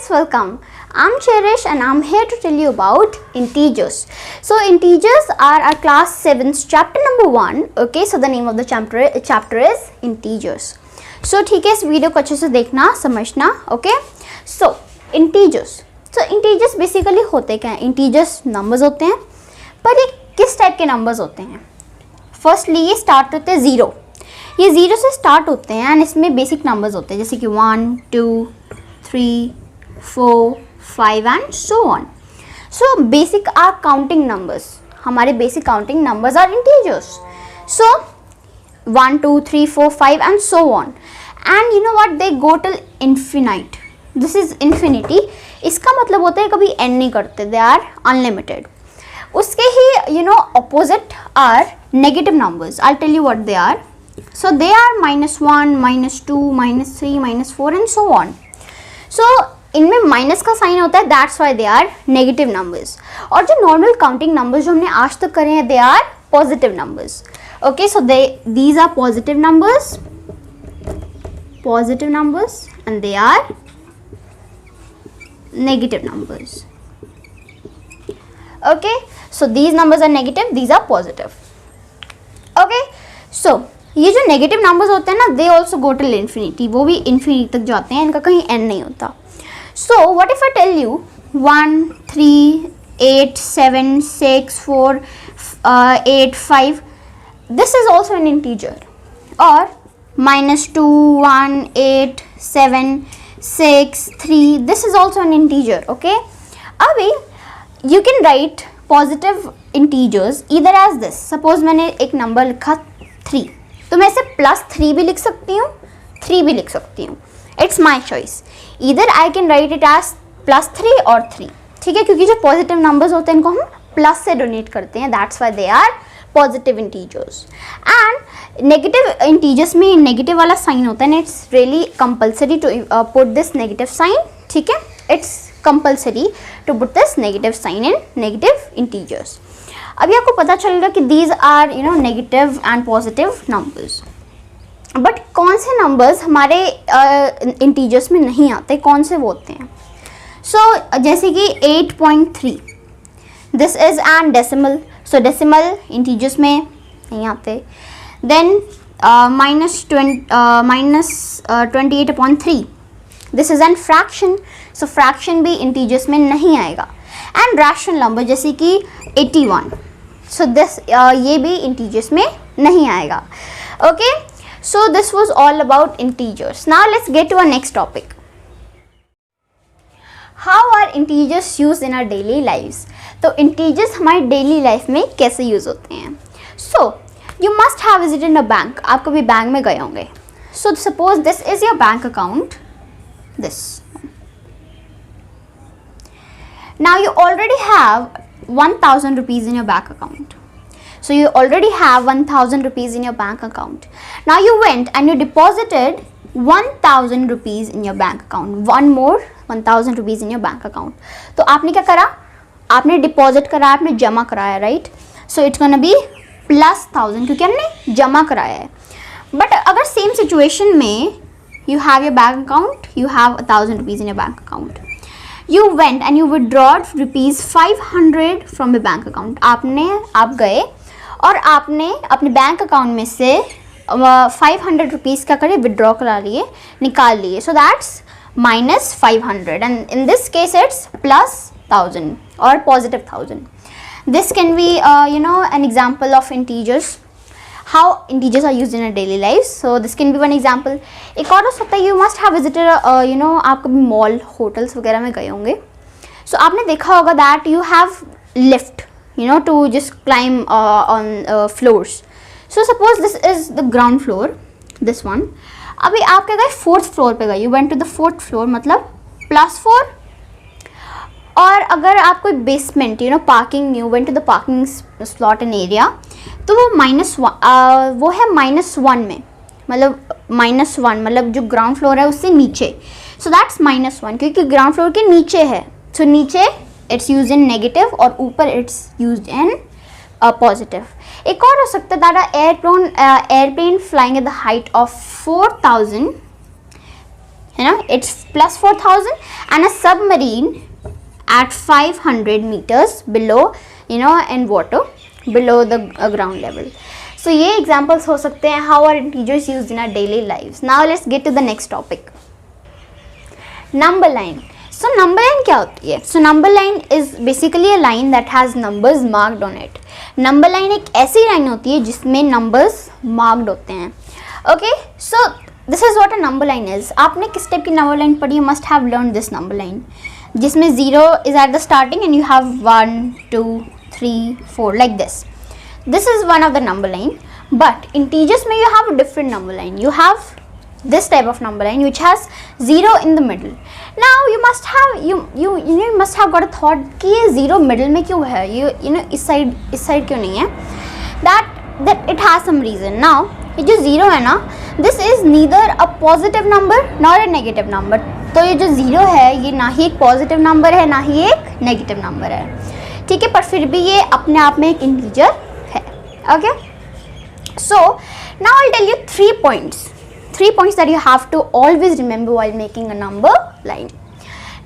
guys, welcome. I'm Cherish and I'm here to tell you about integers. So integers are our class 7's chapter number 1. Okay, so the name of the chapter is integers. So ठीक है, इस video को अच्छे से देखना समझना. Okay, so integers. So integers basically होते क्या हैं? Integers numbers होते हैं, पर ये किस टाइप के numbers होते हैं? Firstly ये start होते हैं 0. ये 0 से स्टार्ट होते हैं एंड इसमें बेसिक नंबर्स होते हैं जैसे कि 1, 2, 3, 4, 5 and so on. So basic are counting numbers. हमारे basic counting numbers are integers. So 1, 2, 3, 4, 5 and so on. And you know what, they go till infinite. This is infinity. इसका मतलब होता है कभी एंड नहीं करते, दे आर अनलिमिटेड. उसके ही opposite are negative numbers. I tell you what they are. So they are -1, -2, -3, -4 and so on. So इनमें माइनस का साइन होता है, that's why they are negative numbers. और जो नॉर्मल काउंटिंग नंबर्स जो हमने आज तक करे हैं, they are positive numbers. Okay, so these are positive numbers and they are negative numbers. Okay, so these numbers are negative, these are positive. Okay, so ये जो नेगेटिव नंबर्स होते हैं ना, they also go till infinity. वो भी infinity तक जाते हैं, इनका कहीं एंड नहीं होता. So what if I tell you 1, 3, 8, 7, 6, 4, 8, 5, this is also an integer. और -2, 1, 8, 7, 6, 3, this is also an integer. Okay, अभी you can write positive integers इधर एज दिस. सपोज मैंने एक नंबर लिखा 3, तो मैं इसे +3 भी लिख सकती हूँ, 3 भी लिख सकती हूँ. It's my choice. इधर I can write it as +3 और 3. ठीक है, क्योंकि जो पॉजिटिव नंबर्स होते हैं इनको हम प्लस से डोनेट करते हैं, that's why they are positive integers. And negative integers में नेगेटिव वाला साइन होता है ना, it's really compulsory to put this negative sign. ठीक है, it's compulsory to put this negative sign in negative integers. अभी आपको पता चलेगा कि these are negative and positive numbers. But कौन से नंबर्स हमारे इंटीजर्स में नहीं आते, कौन से वो होते हैं? सो जैसे कि 8.3, this is an decimal. So decimal integers में नहीं आते. Then -28/3, this is an fraction. So fraction भी इंटीजर्स में नहीं आएगा. एंड रैशनल नंबर जैसे कि 81, सो दिस ये भी इंटीजर्स में नहीं आएगा. Okay, so this was all about integers. Now let's get to our next topic. How are integers use in our daily lives. तो इंटीजर्स हमारी डेली लाइफ में कैसे यूज होते हैं? So you must have visited a bank. आप कभी bank में गए होंगे. So suppose this is your bank account. This now you already have 1000 rupees in your bank account. So you already have 1000 rupees in your bank account. Now you went and you deposited 1000 rupees in your bank account. One more 1000 rupees in your bank account. तो आपने क्या करा? आपने deposit कराया, आपने जमा कराया, right? So it's gonna be +1000 क्योंकि हमने जमा कराया है. बट अगर सेम सिचुएशन में you have your bank account, you have 1000 rupees in your bank account. You went and you withdrawed ₹500 from your bank account. आप गए और आपने अपने बैंक अकाउंट में से 500 रुपीज़ क्या करे, विड्रॉ करा लिए, निकाल लिए. So that's -500 and in this case it's +1000 और +1000. This can be an example of integers. How integers are used in our daily lives. So this can be one example. एक और हो सकता है, you must have visited आप कभी mall, hotels वगैरह में गए होंगे. So आपने देखा होगा that you have lift to just climb on floors. So suppose this is the ground floor, this one. अभी आप क्या गए, 4th फ्लोर पे गए. You went to the 4th floor मतलब +4. और अगर आप कोई basement parking, you went to the parking slot in area, तो वो वो है -1 में, मतलब -1 मतलब जो ग्राउंड फ्लोर है उससे नीचे. सो दैट्स -1 क्योंकि ग्राउंड फ्लोर के नीचे है. सो नीचे इट्स यूज इन नेगेटिव और ऊपर इट्स यूज इन पॉजिटिव. एक और हो सकता है that airplane flying at the height of 4000 it's plus 4,000, and a submarine at 500 meters below, in water below the ground level. So ये examples हो सकते हैं how are integers used in our daily lives. Now let's get to the next topic. Number line. So number line क्या होती है? So number line is basically a line that has numbers marked on it. Number line एक ऐसी line होती है जिसमें numbers marked होते हैं. Okay, so this is what a number line is. आपने किस टाइप की number line पढ़ी? You must have learned this number line, जिसमें 0 is at the starting and you have 1, 2, 3, 4 like this. This is one of the number line. But integers में you have a different number line. You have this type of number line which has 0 in the middle. Now you must have got a thought कि ये 0 middle में क्यों है? इस side क्यों नहीं है? That it has some reason. Now ये जो 0 है ना, this is neither a positive number nor a negative number. तो ये जो 0 है ये ना ही एक पॉजिटिव नंबर है ना ही एक नेगेटिव नंबर है, ठीक है, पर फिर भी ये अपने आप में एक इंटीजर है. Okay, so now I tell you 3 points that you have to always remember while making a number line.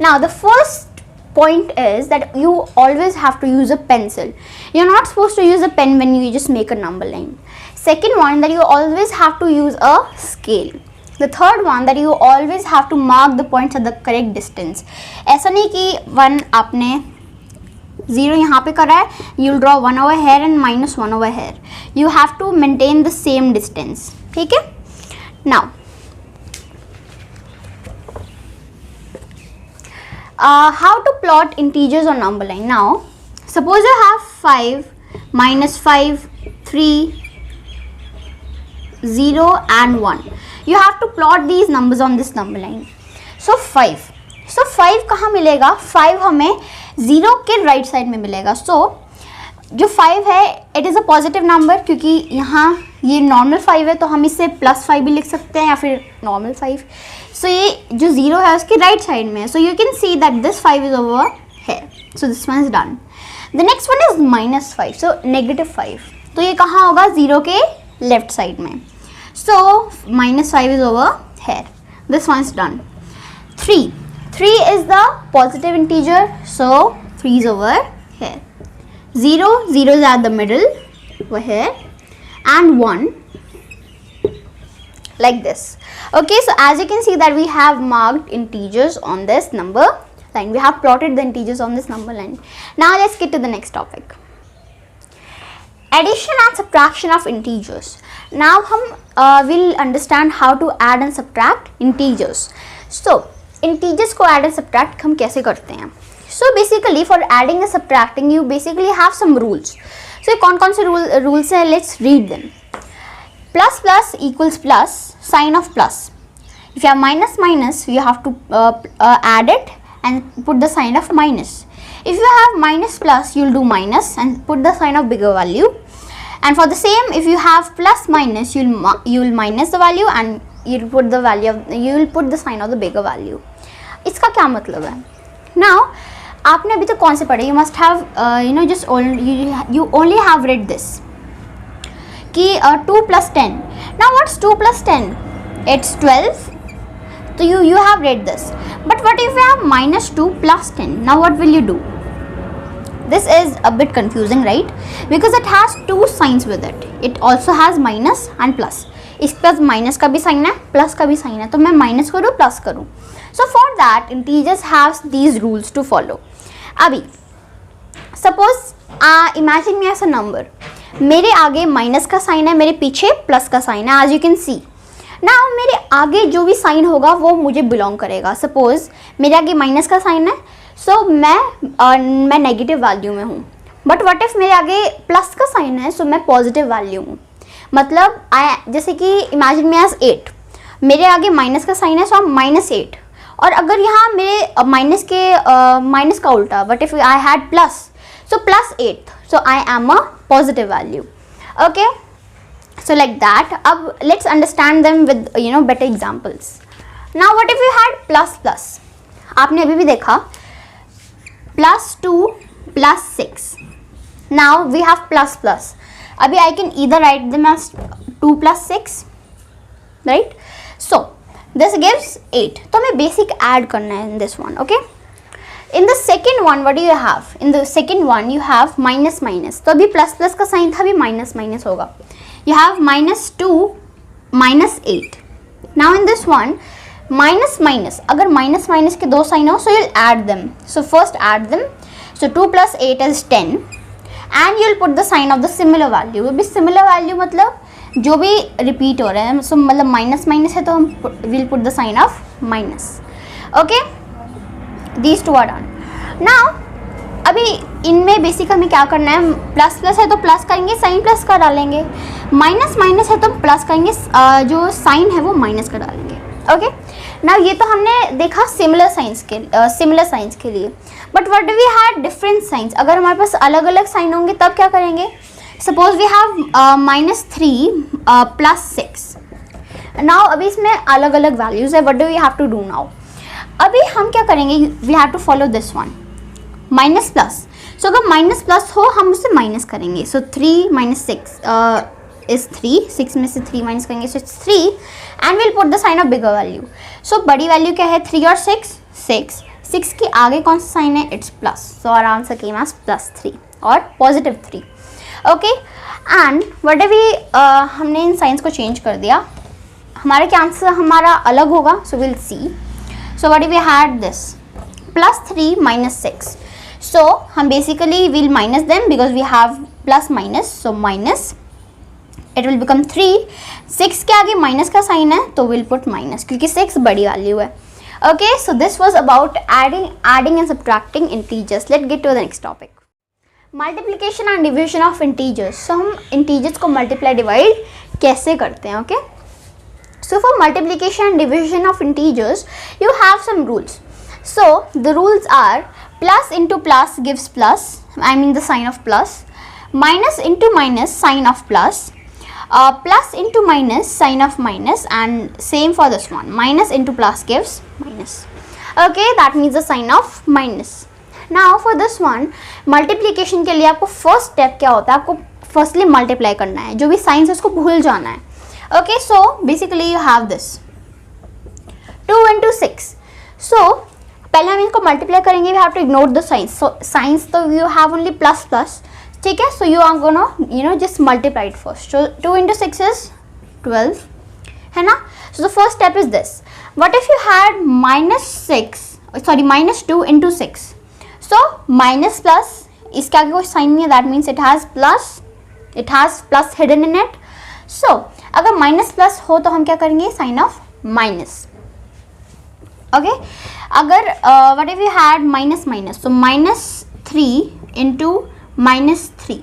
Now the first point is that you always have to use a pencil. You're not supposed to use a pen when you just make a number line. Second one, that you always have to use a scale. The third one, that you always have to mark the points at the correct distance. ऐसा नहीं कि 1 आपने 0 यहाँ पे करा है, you'll draw 1 over here and minus 1 over here. You have to maintain the same distance. ठीक है? Now, how to plot integers on number line? Now, suppose you have 5, minus 5, 3, 0 and 1. You have to plot these numbers on this number line. So 5. So 5 कहाँ मिलेगा? 5 हमें 0 के right side में मिलेगा. So जो 5 है it is a positive number, क्योंकि यहाँ ये नॉर्मल 5 है तो हम इसे +5 भी लिख सकते हैं या फिर नॉर्मल 5. सो ये जो 0 है उसके राइट साइड में है. So you can see that this 5 is over here. So this one is done. The next one is -5. सो -5. तो ये कहाँ होगा? 0 के लेफ्ट साइड में. सो -5 is over here. This one is done. 3 is the positive integer, so 3 is over here. 0 is at the middle over here, and 1 like this. Okay, so as you can see that we have marked integers on this number line. We have plotted the integers on this number line. Now let's get to the next topic. Addition and subtraction of integers. Now हम will understand how to add and subtract integers. So integers को add and subtract हम कैसे करते हैं? So basically for adding and subtracting you basically have some rules. So कौन से rules हैं? Let's read them. Plus plus equals plus, sign of plus. If you have minus minus, you have to add it and put the sign of minus. If you have minus plus, you'll do minus and put the sign of bigger value. And for the same, if you have plus minus, you'll minus the value and you'll put the sign of the bigger value. इसका क्या मतलब है? Now आपने अभी तक कौन से पढ़े? You must have you only have read this कि 2 plus 10. Now what's 2 plus 10? It's 12. So you have read this. But what if you have -2 plus 10? Now what will you do? This is a bit confusing, right? Because it has two signs with it. It also has minus and plus. इस पर minus का भी sign है, plus का भी sign है, तो मैं माइनस करूँ प्लस करूँ. So for that integers have these rules to follow. अभी suppose imagine me as a number. मेरे आगे माइनस का साइन है, मेरे पीछे प्लस का साइन है, as you can see. Now मेरे आगे जो भी साइन होगा वो मुझे बिलोंग करेगा. सपोज मेरे आगे माइनस का साइन है, सो मैं नेगेटिव वैल्यू में हूँ. बट व्हाट इफ मेरे आगे प्लस का साइन है, सो मैं पॉजिटिव वैल्यू हूँ. मतलब जैसे कि इमेजिन मी एज 8. मेरे आगे माइनस का साइन है, सो I'm -8. और अगर यहाँ मेरे माइनस का उल्टा, but if I had plus, so +8, so I am a positive value. Okay, so like that. अब let's understand them with better examples. Now what if you had plus. आपने अभी भी देखा +2 +6. Now we have plus. अभी I can either write them as 2 plus 6, right? So this gives 8. तो हमें basic add करना है in this one. Okay, in the second one what do you have? In the second one you have minus minus. तो अभी plus plus का sign था, अभी minus minus होगा. You have -2 -8. Now in this one minus minus, अगर minus minus के दो sign हो so you'll add them. So first add them. So 2 + 8 is 10 and you'll put the sign of the similar value. अभी similar value मतलब जो भी repeat हो रहे हैं, सो मतलब माइनस माइनस है तो हम will put the sign of minus. Okay, these two are done. Now अभी इनमें बेसिक हमें क्या करना है, प्लस प्लस है तो प्लस करेंगे, साइन प्लस का डालेंगे. माइनस माइनस है तो प्लस करेंगे, जो साइन है वो माइनस का डालेंगे. ओके, नाउ ये तो हमने देखा सिमिलर साइंस के लिए. But what do we have different signs? अगर हमारे पास अलग अलग साइन होंगे तब क्या करेंगे? Suppose we have -3 + 6. नाउ अभी इसमें अलग अलग वैल्यूज है. What do we have to do now? अभी हम क्या करेंगे, we have to follow this one, minus plus. So अगर माइनस प्लस हो हम उससे माइनस करेंगे. सो 3 - 6 इज 3. 6 में से 3 माइनस करेंगे, so it's 3 and will put the sign of bigger value. So बड़ी वैल्यू क्या है? 3 और 6 6. 6 के आगे कौन सा साइन है? It's plus. So our answer came as +3 और +3. ओके, एंड व्हाट वी हमने इन साइंस को चेंज कर दिया, हमारे क्या आंसर हमारा अलग होगा. So will see. So what we had this +3 - 6. So हम basically will minus them because we have plus minus. So minus it will become 3. 6 के आगे माइनस का साइन है तो विल पुट माइनस क्योंकि 6 बड़ी वैल्यू है. Okay, so this was about adding and subtracting integers. Let's get to the next topic. Multiplication and division of integers. So हम integers को multiply divide कैसे करते हैं? Okay, so for multiplication and division of integers you have some rules. So the rules are plus into plus gives plus, I mean the sign of plus. Minus into minus, sign of plus. Plus into minus, sign of minus, and same for this one, minus into plus gives minus. Okay, that means the sign of minus. Now for this one, multiplication के लिए आपको first step क्या होता है? आपको firstly multiply करना है, जो भी signs है उसको भूल जाना है. Okay, so basically you have this 2 into 6. So पहले हम इनको multiply करेंगे, we have to ignore the signs. So signs तो you have only plus plus. ठीक है, so you are gonna just multiply it first. So 2 into 6 is 12, है ना. So the first step is this. What if you had -2 into 6? So minus plus, इसके आगे कोई sign नहीं है, that means it has plus hidden in it. So अगर minus plus हो तो हम क्या करेंगे? Sign of minus. ओके, अगर what if you had minus minus, so -3 into -3.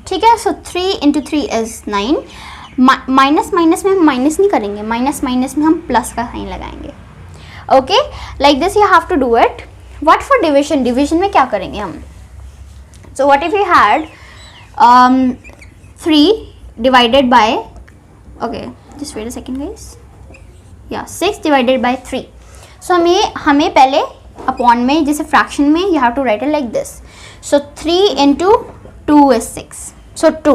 ठीक है, सो 3 into 3 is 9. माइनस माइनस में हम माइनस नहीं करेंगे, माइनस माइनस में हम प्लस का साइन लगाएंगे. Okay, like this you have to do it. What for division? Division में क्या करेंगे हम? So what if you had 3 divided by, okay just wait a second guys, yeah 6 divided by 3. So हमें पहले अपॉन में, जैसे फ्रैक्शन में you have to write it like this. So 3 into 2 is 6. So 2.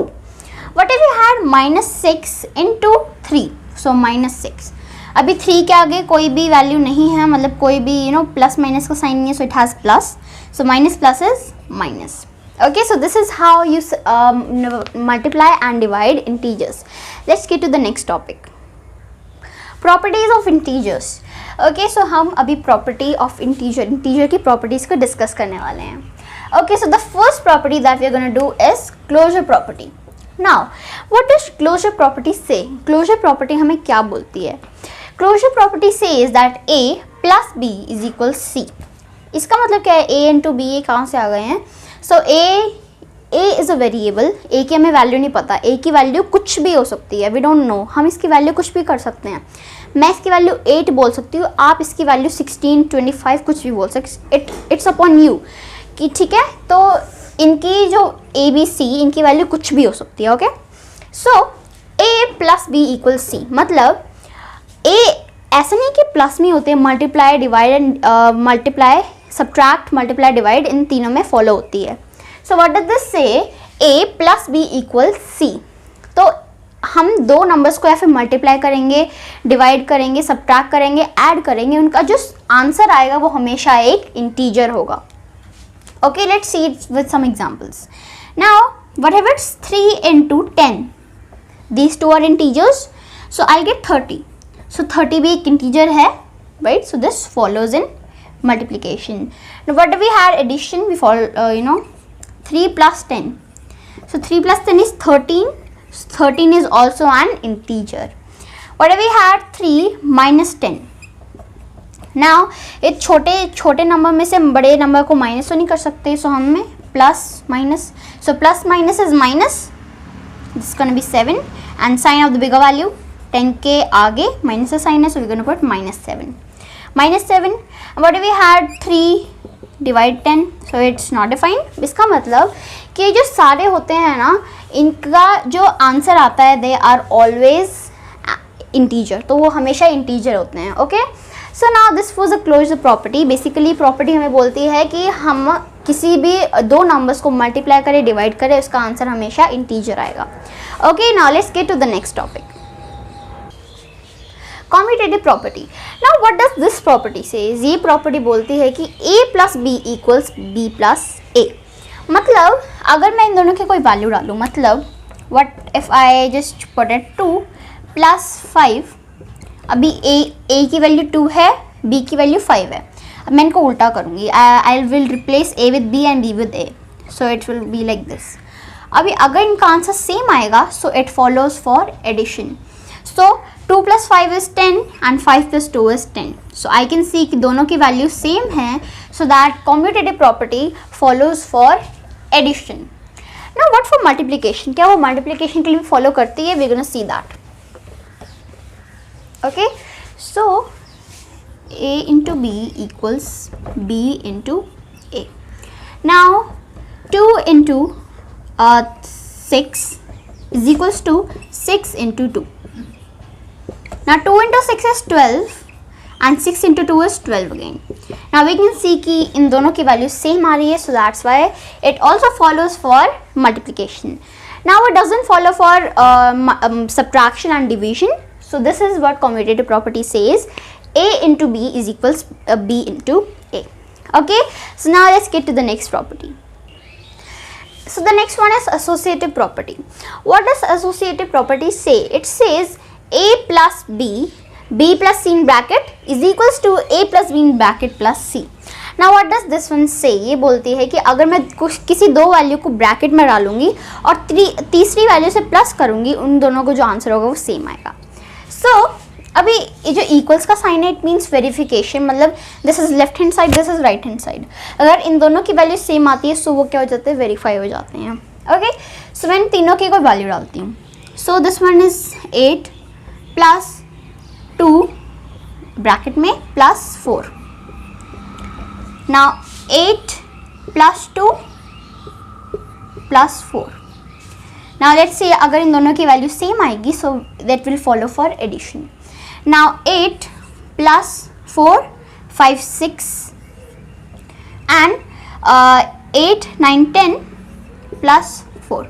What if you had -6 into 3? So -6. अभी 3 के आगे कोई भी वैल्यू नहीं है, मतलब कोई भी प्लस माइनस का साइन नहीं है, so it has plus. So minus plus is minus. Okay, so this is how you multiply and divide integers. Let's get to the next topic. Properties of integers. Okay, so हम अभी property of integer की properties को discuss करने वाले हैं. Okay, so the first property that we are going to do is closure property. Now, what does closure property say? Closure property हमें क्या बोलती है? Closure property says that A plus B is equal C. इसका मतलब क्या है? A into B ये कहाँ से आ गए हैं? So A is a variable. A की हमें वैल्यू नहीं पता. A की वैल्यू कुछ भी हो सकती है. We don't know. हम इसकी वैल्यू कुछ भी कर सकते हैं. मैं इसकी वैल्यू 8 बोल सकती हूँ, आप इसकी वैल्यू 16, 25 कुछ भी बोल सकते. इट्स अपॉन यू कि ठीक है. तो इनकी जो ABC इनकी वैल्यू कुछ भी हो सकती है. Okay, so A plus B equal C, मतलब A ऐसा नहीं कि प्लस में होते हैं, multiply divide and multiply subtract multiply divide in तीनों में फॉलो होती है. सो व्हाट डज दिस से? A plus B equal C. तो हम दो नंबर्स को या फिर मल्टीप्लाई करेंगे, डिवाइड करेंगे, सब्ट्रैक्ट करेंगे, ऐड करेंगे, उनका जो आंसर आएगा वो हमेशा एक इंटीजर होगा. Okay, let's see it with some examples. Now, whatever it's 3 into 10, these two are integers, so I'll get 30. So 30 भी एक integer है, right? So this follows in multiplication. Now what do we had addition? We follow 3 plus 10. So 3 plus 10 is 13. So 13 is also an integer. What do we had? 3 minus 10. Now एक छोटे number में से बड़े number को minus तो नहीं कर सकते, सो हमें plus minus, so plus minus is minus, this gonna be 7 and sign of the bigger value 10 के आगे माइनस का साइन है, so we gonna put -7. -7 what do we had 3 divide 10, so it's not defined. इसका मतलब कि जो सारे होते हैं ना, इनका जो आंसर आता है दे आर ऑलवेज इंटीजर, तो वो हमेशा इंटीजर होते हैं. Okay, so now this was a closed property. Basically property हमें बोलती है कि हम किसी भी दो नंबर्स को मल्टीप्लाई करें, डिवाइड करें, उसका आंसर हमेशा इंटीजर आएगा. Okay, now let's get to the next topic, commutative property. Now what does this property says? ये प्रॉपर्टी बोलती है कि a plus B equals b plus a. मतलब अगर मैं इन दोनों के कोई वैल्यू डालूँ, मतलब what if I just put it 2 plus 5, अभी a की वैल्यू 2 है, b की वैल्यू 5 है. अब मैं इनको उल्टा करूँगी, I will replace a with b and b with a, so it will be like this. अभी अगर इनका आंसर सेम आएगा, so it follows for addition. So 2 plus 5 is 10 and 5 plus 2 is 10. So I can see कि दोनों की value same है, so that commutative property follows for addition. Now what for multiplication? क्या वो मल्टीप्लिकेशन के लिए follow करती है? We gonna see that. Okay, so a into b equals b into a. Now 2 into 6 is equals to 6 into 2. Now 2 into 6 is 12 and 6 into 2 is 12 again. Now we can see कि इन दोनों की value same आ रही है, so that's why it also follows for multiplication. Now it doesn't follow for subtraction and division. So this is what commutative property says, a into b is equals b into a. Okay, so now let's get to the next property. So the next one is associative property. What does associative property say? It says a plus b, b plus c in bracket is equals to a plus b in bracket plus c. Now what does this one say? ये बोलती है कि अगर मैं किसी दो value को bracket में डालूंगी और तीसरी वैल्यू से प्लस करूंगी, उन दोनों को जो आंसर होगा वो सेम आएगा. सो अभी ये जो इक्वल्स का साइन है, इट मीन्स वेरिफिकेशन, मतलब this is left hand side, this is right hand side. अगर इन दोनों की वैल्यू सेम आती है, सो वो क्या हो जाते हैं? वेरीफाई हो जाते हैं. ओके, सो मैं इन तीनों की कोई वैल्यू डालती हूँ. So this one is 8 plus 2 bracket में plus 4. Now 8 plus 2 plus 4. Now let's say अगर इन दोनों की वैल्यू सेम आएगी, so that will follow for addition. Now 8 plus 4, 5, 6 and 8, 9, 10 plus 4.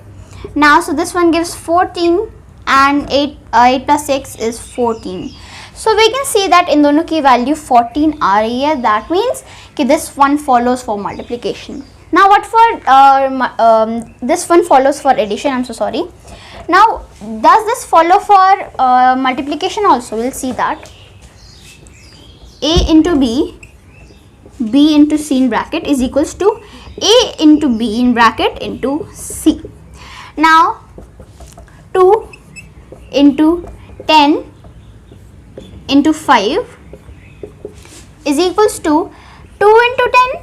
Now so this one gives 14 and 8 plus 6 is 14. So we can see that इन दोनों की value 14 आ रही है. That means कि this one follows for multiplication. Now what for this one follows for addition? I'm so sorry. Now does this follow for multiplication also? We'll see that. A into b, b into c in bracket is equals to a into b in bracket into c. Now 2 into 10 into 5 is equals to 2 into 10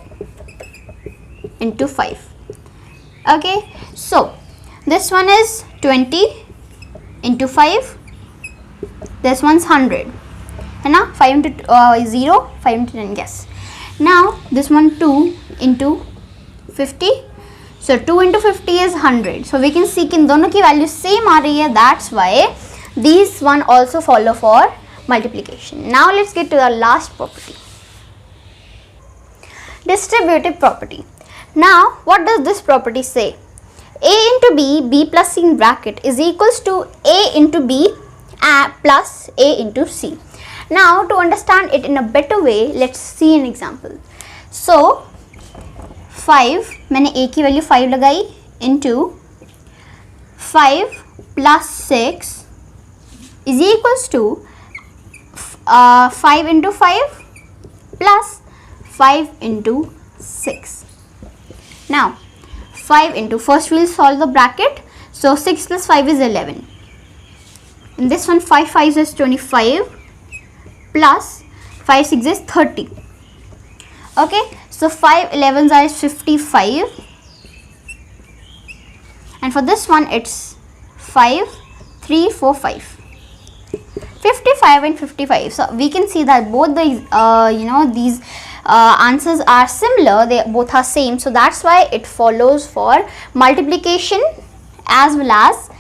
into 5. Okay, so this one is 20 into 5, this one's 100 है ना, 5 into 0, 5 into 10, yes. Now this one 2 into 50, so 2 into 50 is 100. So we can see कि इन दोनों की value same आ रही है, that's why these one also follow for multiplication. Now let's get to the last property, distributive property. Now what does this property say? a into b, b plus c in bracket is equals to a into b plus a into c. Now to understand it in a better way, let's see an example. So 5, मैंने a की value 5 लगाई into 5 plus 6 is equals to 5 into 5 plus 5 into 6. Now 5 into, first we'll solve the bracket. So 6 plus 5 is 11. In this one 5 5 is 25 plus 5 6 is 30. Okay, so 5 11s are 55, and for this one it's 5 3 4 5. 55 and 55. So we can see that both the these answers are similar, they both are same, so that's why it follows for multiplication as well as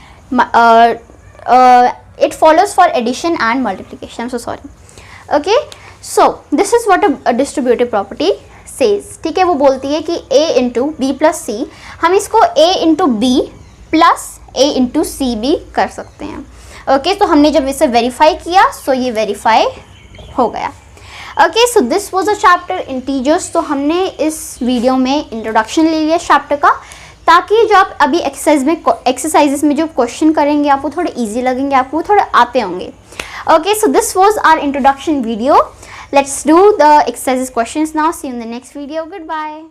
it follows for addition and multiplication. I'm so sorry. Okay, so this is what a distributive property says. ठीक है, वो बोलती है कि a into b plus c, हम इसको a into b plus a into c भी कर सकते हैं. ओके, तो हमने जब इसे वेरीफाई किया सो ये वेरीफाई हो गया. Okay, so this was a chapter integers. तो हमने इस वीडियो में इंट्रोडक्शन ले लिया चैप्टर का, ताकि जो आप अभी एक्सरसाइजेस में जो क्वेश्चन करेंगे आपको थोड़े इजी लगेंगे, आपको थोड़े आते होंगे. Okay, so this was our introduction video. Let's do the exercises questions now. See you in the next video. Good bye.